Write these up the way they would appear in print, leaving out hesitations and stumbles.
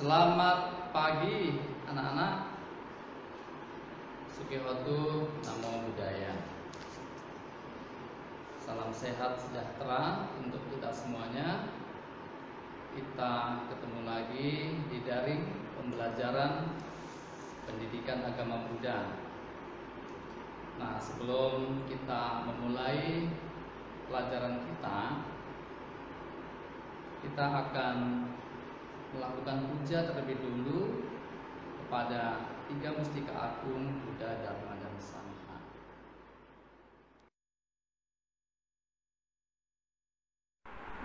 Selamat pagi anak-anak. Sugihwatu Namo Buddhaya. Salam sehat sejahtera untuk kita semuanya. Kita ketemu lagi di daring pembelajaran pendidikan agama Buddha. Nah, sebelum kita memulai pelajaran kita akan melakukan puja terlebih dulu kepada 3 mustika agung Buddha, Dharma, dan Sangha.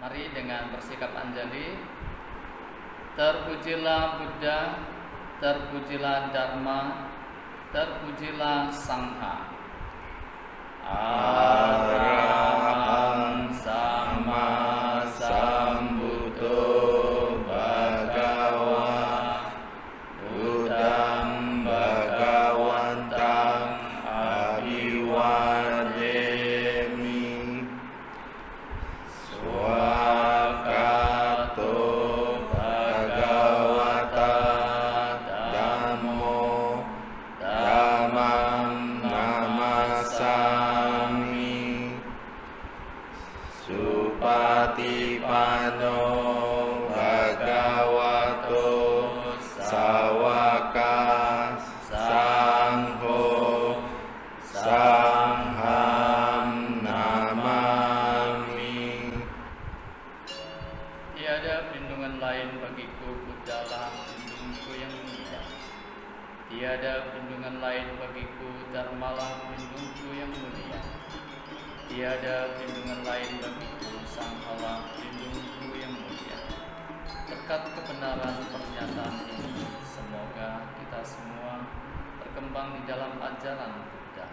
Mari dengan bersikap anjali. Terpujilah Buddha, terpujilah Dharma, terpujilah Sangha. Arahang Sama Sambuddho Bhagava Buddhang Bhagawantang Abhiwademi Swakato Bhagavata Dhammo Dhammam Namasami Supatipano Bhagavato Sawaka Sangho Sangham Namami. Tiada perlindungan lain bagiku, Buddhalah pelindungku yang mulia. Tiada perlindungan lain bagiku, Dharmalah pelindungku yang mulia. Tiada perlindungan lain bagiku, Sanghalah pelindungku yang mulia. Berkat kebenaran pernyataan ini, semoga kita semua berkembang di dalam ajaran Buddha.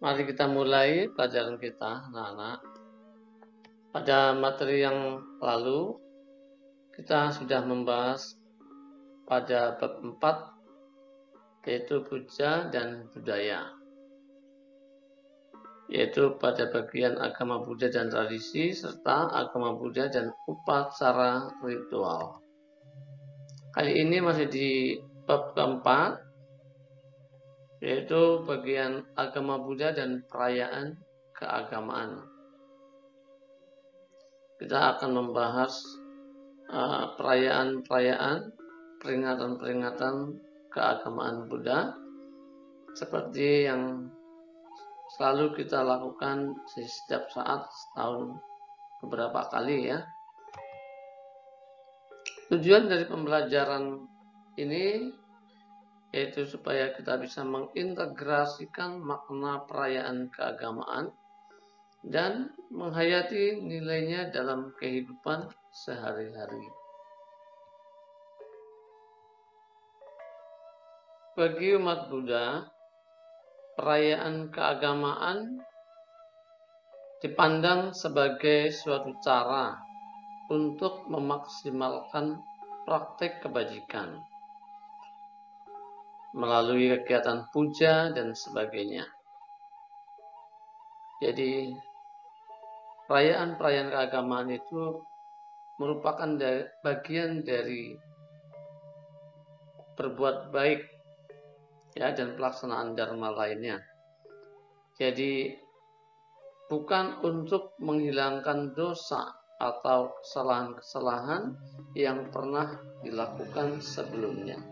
Mari kita mulai pelajaran kita, anak-anak. Pada materi yang lalu, kita sudah membahas pada bab 4, yaitu puja dan budaya, yaitu pada bagian agama Buddha dan tradisi, serta agama Buddha dan upacara ritual. Kali ini masih di bab keempat, yaitu bagian agama Buddha dan perayaan keagamaan. Kita akan membahas perayaan-perayaan, peringatan-peringatan keagamaan Buddha seperti yang selalu kita lakukan di setiap saat, setahun beberapa kali ya. Tujuan dari pembelajaran ini yaitu supaya kita bisa mengintegrasikan makna perayaan keagamaan dan menghayati nilainya dalam kehidupan sehari-hari. Bagi umat Buddha, perayaan keagamaan dipandang sebagai suatu cara untuk memaksimalkan praktek kebajikan melalui kegiatan puja dan sebagainya. Jadi, perayaan-perayaan keagamaan itu merupakan bagian dari berbuat baik ya, dan pelaksanaan dharma lainnya. Jadi bukan untuk menghilangkan dosa atau kesalahan-kesalahan yang pernah dilakukan sebelumnya.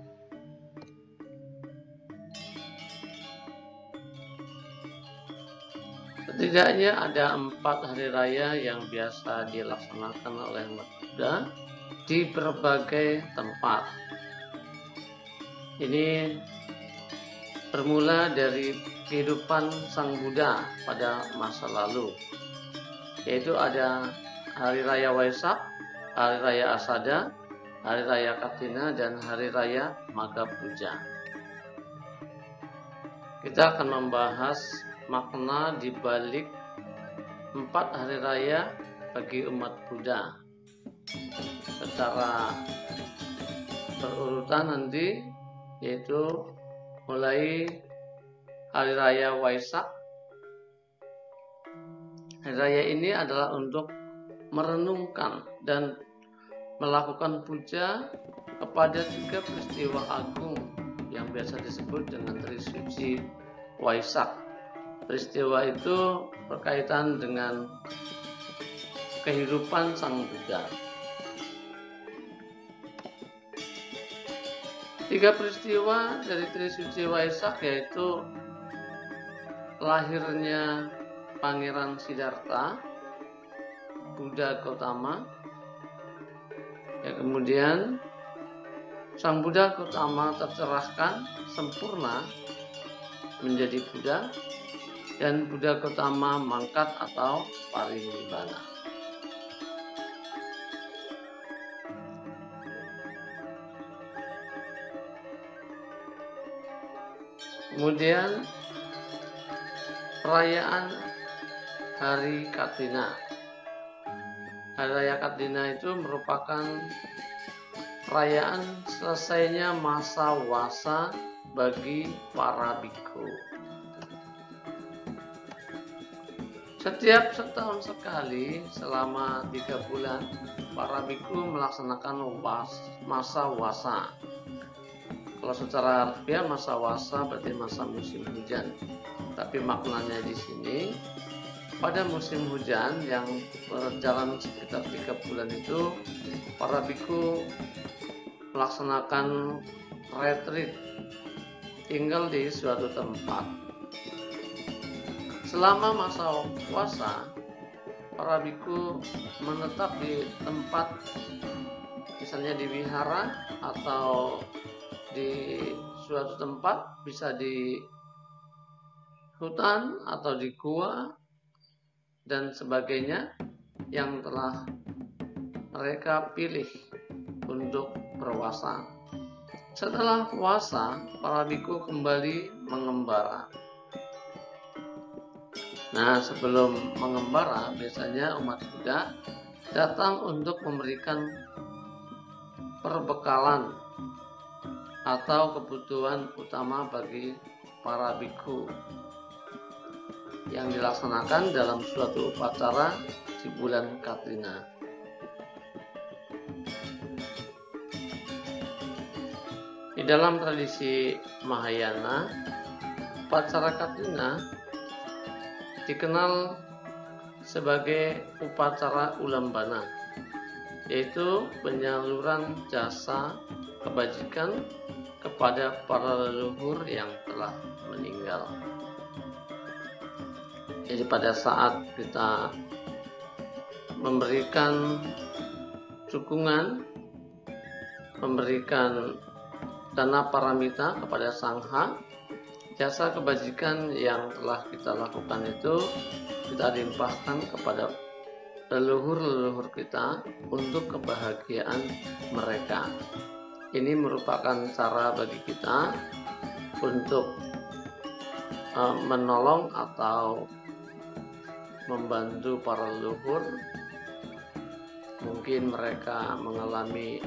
Setidaknya ada 4 hari raya yang biasa dilaksanakan oleh umat Buddha di berbagai tempat. Ini bermula dari kehidupan Sang Buddha pada masa lalu, yaitu ada Hari Raya Waisak, Hari Raya Asada, Hari Raya Katina, dan Hari Raya Magha Puja. Kita akan membahas makna di balik 4 hari raya bagi umat Buddha secara berurutan nanti, yaitu mulai Hari Raya Waisak. Hari raya ini adalah untuk merenungkan dan melakukan puja kepada 3 peristiwa agung yang biasa disebut dengan Trisuci Waisak. Peristiwa itu berkaitan dengan kehidupan Sang Buddha. 3 peristiwa dari Trisuci Waisak yaitu lahirnya Pangeran Siddhartha, Buddha Gautama, kemudian Sang Buddha Gautama tercerahkan sempurna menjadi Buddha, dan Buddha Gautama mangkat atau parinibbana. Kemudian perayaan Hari Katina. Hari Raya Katina itu merupakan perayaan selesainya masa wasa bagi para bhikkhu. Setiap setahun sekali selama 3 bulan para bhikkhu melaksanakan masa wasa. Kalau secara harfiah masa wasa berarti masa musim hujan. Tapi maknanya di sini pada musim hujan yang berjalan sekitar 3 bulan itu para bhikkhu melaksanakan retreat, tinggal di suatu tempat. Selama masa puasa, para bhikkhu menetap di tempat, misalnya di wihara atau di suatu tempat, bisa di hutan atau di gua dan sebagainya yang telah mereka pilih untuk berpuasa. Setelah puasa, para bhikkhu kembali mengembara. Nah, sebelum mengembara, biasanya umat Buddha datang untuk memberikan perbekalan atau kebutuhan utama bagi para bhikkhu yang dilaksanakan dalam suatu upacara di bulan Katina. Di dalam tradisi Mahayana, upacara Katina dikenal sebagai upacara ulambana, yaitu penyaluran jasa kebajikan kepada para leluhur yang telah meninggal. Jadi pada saat kita memberikan dukungan, memberikan dana paramita kepada sangha, jasa kebajikan yang telah kita lakukan itu kita limpahkan kepada leluhur-leluhur kita untuk kebahagiaan mereka. Ini merupakan cara bagi kita untuk menolong atau membantu para leluhur. Mungkin mereka mengalami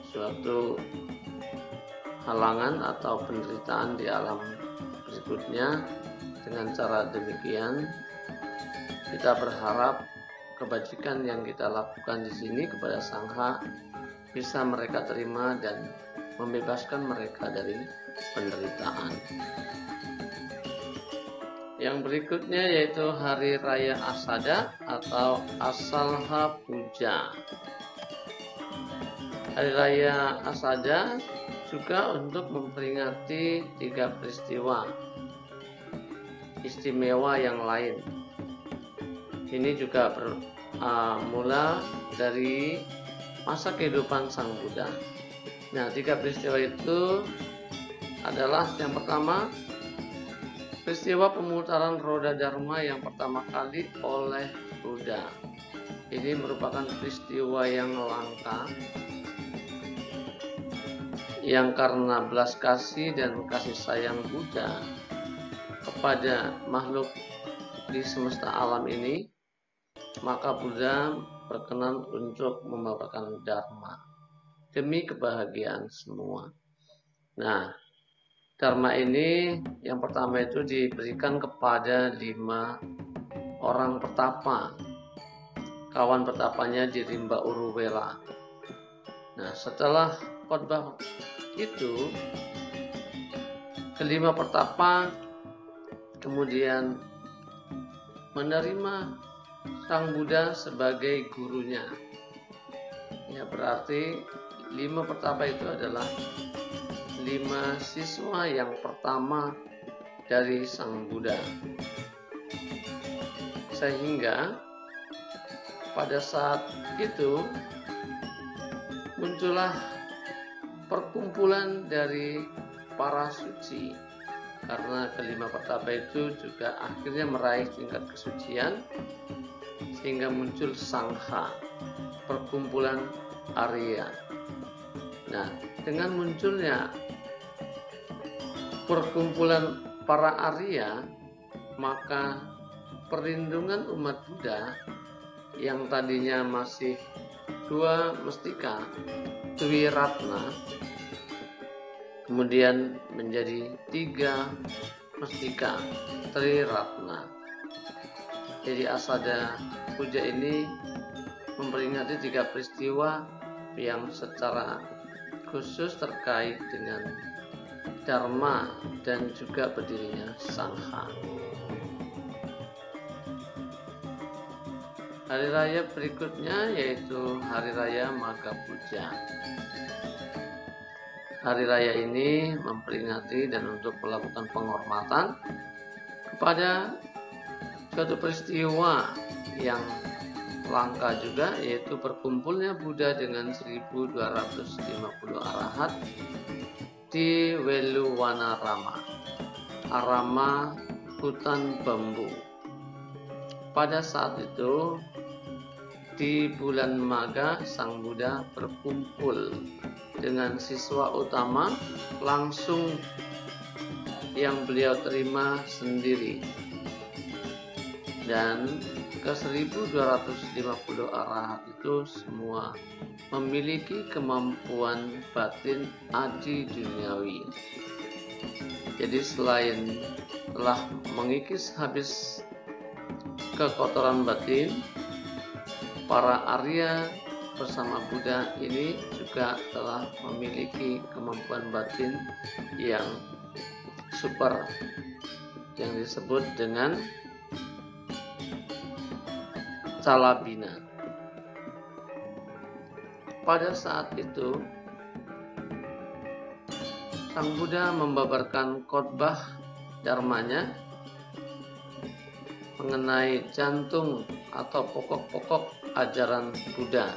suatu halangan atau penderitaan di alam berikutnya. Dengan cara demikian, kita berharap kebajikan yang kita lakukan di sini kepada sangha bisa mereka terima dan membebaskan mereka dari penderitaan. Yang berikutnya yaitu Hari Raya Asada atau Asalha Puja. Hari Raya Asada juga untuk memperingati 3 peristiwa istimewa yang lain. Ini juga bermula dari masa kehidupan Sang Buddha. Nah, 3 peristiwa itu adalah yang pertama, peristiwa pemutaran roda Dharma yang pertama kali oleh Buddha. Ini merupakan peristiwa yang langka, yang karena belas kasih dan kasih sayang Buddha kepada makhluk di semesta alam ini, maka Buddha berkenan untuk membawakan Dharma demi kebahagiaan semua. Nah, Dharma ini yang pertama itu diberikan kepada 5 orang pertapa kawan pertapanya di rimba Uruwela. Nah, setelah khotbah itu, kelima pertapa kemudian menerima Sang Buddha sebagai gurunya. Ya, berarti 5 pertapa itu adalah 5 siswa yang pertama dari Sang Buddha. Sehingga pada saat itu muncullah perkumpulan dari para suci, karena kelima pertapa itu juga akhirnya meraih tingkat kesucian, sehingga muncul Sangha, perkumpulan Arya. Nah, dengan munculnya perkumpulan para Arya, maka perlindungan umat Buddha yang tadinya masih 2 mestika, Twiratna, kemudian menjadi 3 mestika, Triratna. Jadi Asada Puja ini memperingati 3 peristiwa yang secara khusus terkait dengan Dharma dan juga berdirinya Sangha. Hari raya berikutnya yaitu Hari Raya Magha Puja. Hari raya ini memperingati dan untuk melakukan penghormatan kepada suatu peristiwa yang langka juga, yaitu berkumpulnya Buddha dengan 1250 arahat di Weluwanarama, Arama hutan bambu. Pada saat itu, di bulan Magha, Sang Buddha berkumpul dengan siswa utama langsung yang beliau terima sendiri. Dan ke 1250 arahat itu semua memiliki kemampuan batin adi duniawi. Jadi selain telah mengikis habis kekotoran batin, para Arya bersama Buddha ini juga telah memiliki kemampuan batin yang super, yang disebut dengan Calabina. Pada saat itu, Sang Buddha membabarkan khotbah dharmanya mengenai jantung atau pokok-pokok ajaran Buddha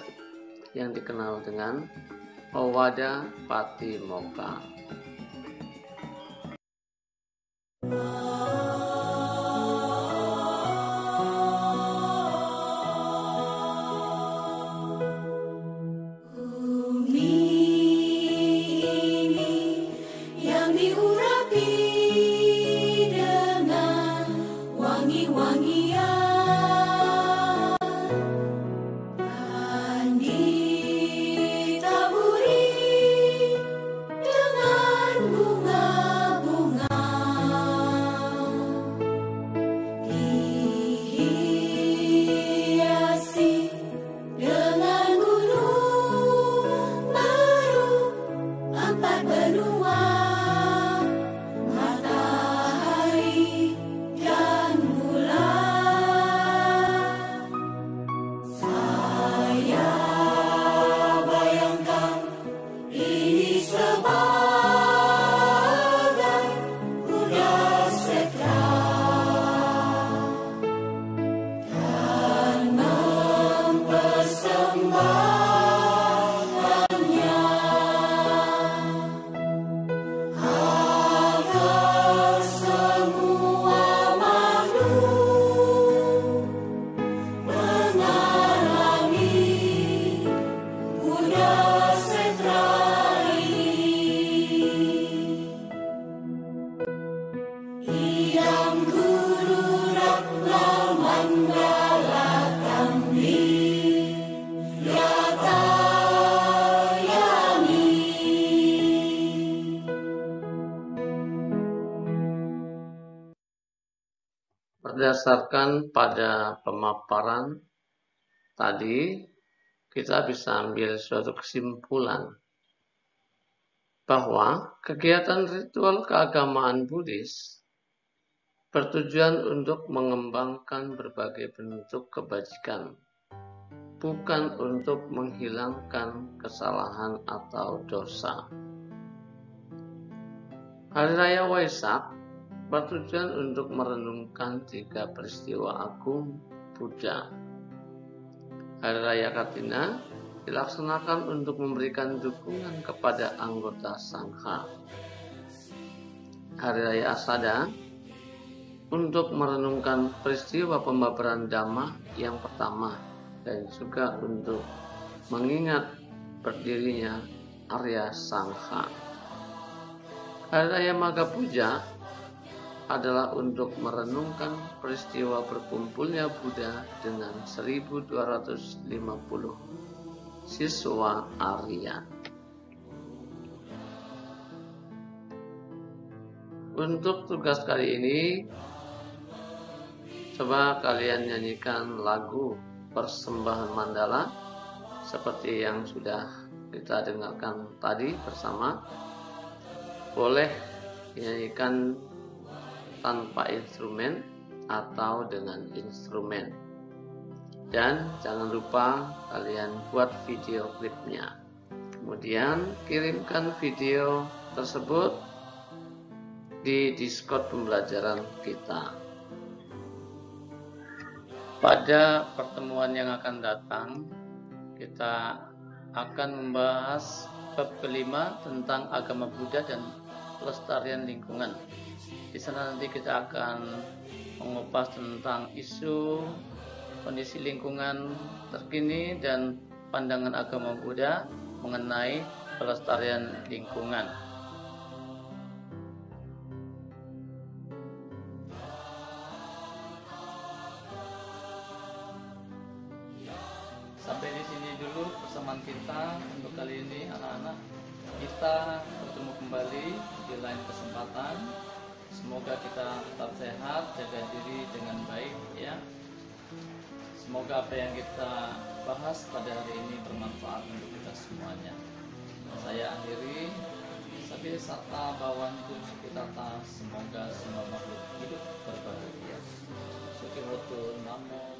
yang dikenal dengan Owada Patimokkha. Berdasarkan pada pemaparan tadi, kita bisa ambil suatu kesimpulan bahwa kegiatan ritual keagamaan Buddhis bertujuan untuk mengembangkan berbagai bentuk kebajikan, bukan untuk menghilangkan kesalahan atau dosa. Hari Raya Waisak bertujuan untuk merenungkan 3 peristiwa agung Buddha. Hari Raya Katina dilaksanakan untuk memberikan dukungan kepada anggota Sangha. Hari Raya Asada untuk merenungkan peristiwa pembabaran Dhamma yang pertama dan juga untuk mengingat berdirinya Arya Sangha. Hari Raya Magha Puja adalah untuk merenungkan peristiwa berkumpulnya Buddha dengan 1250 siswa Arya. Untuk tugas kali ini, coba kalian nyanyikan lagu persembahan mandala seperti yang sudah kita dengarkan tadi bersama. Boleh dinyanyikan tanpa instrumen atau dengan instrumen. Dan jangan lupa kalian buat video klipnya. Kemudian kirimkan video tersebut di Discord pembelajaran kita. Pada pertemuan yang akan datang, kita akan membahas bab kelima tentang agama Buddha dan pelestarian lingkungan. Di sana nanti kita akan mengupas tentang isu kondisi lingkungan terkini dan pandangan agama Buddha mengenai pelestarian lingkungan. Sampai di sini dulu persamaan kita untuk kali ini, anak-anak. Kita bertemu kembali di lain kesempatan. Semoga kita tetap sehat, jaga diri dengan baik ya. Semoga apa yang kita bahas pada hari ini bermanfaat untuk kita semuanya. Saya akhiri. Sabila satta bhavantu sukhitata. Semoga semua makhluk hidup berbahagia. Sukhihotu. Namo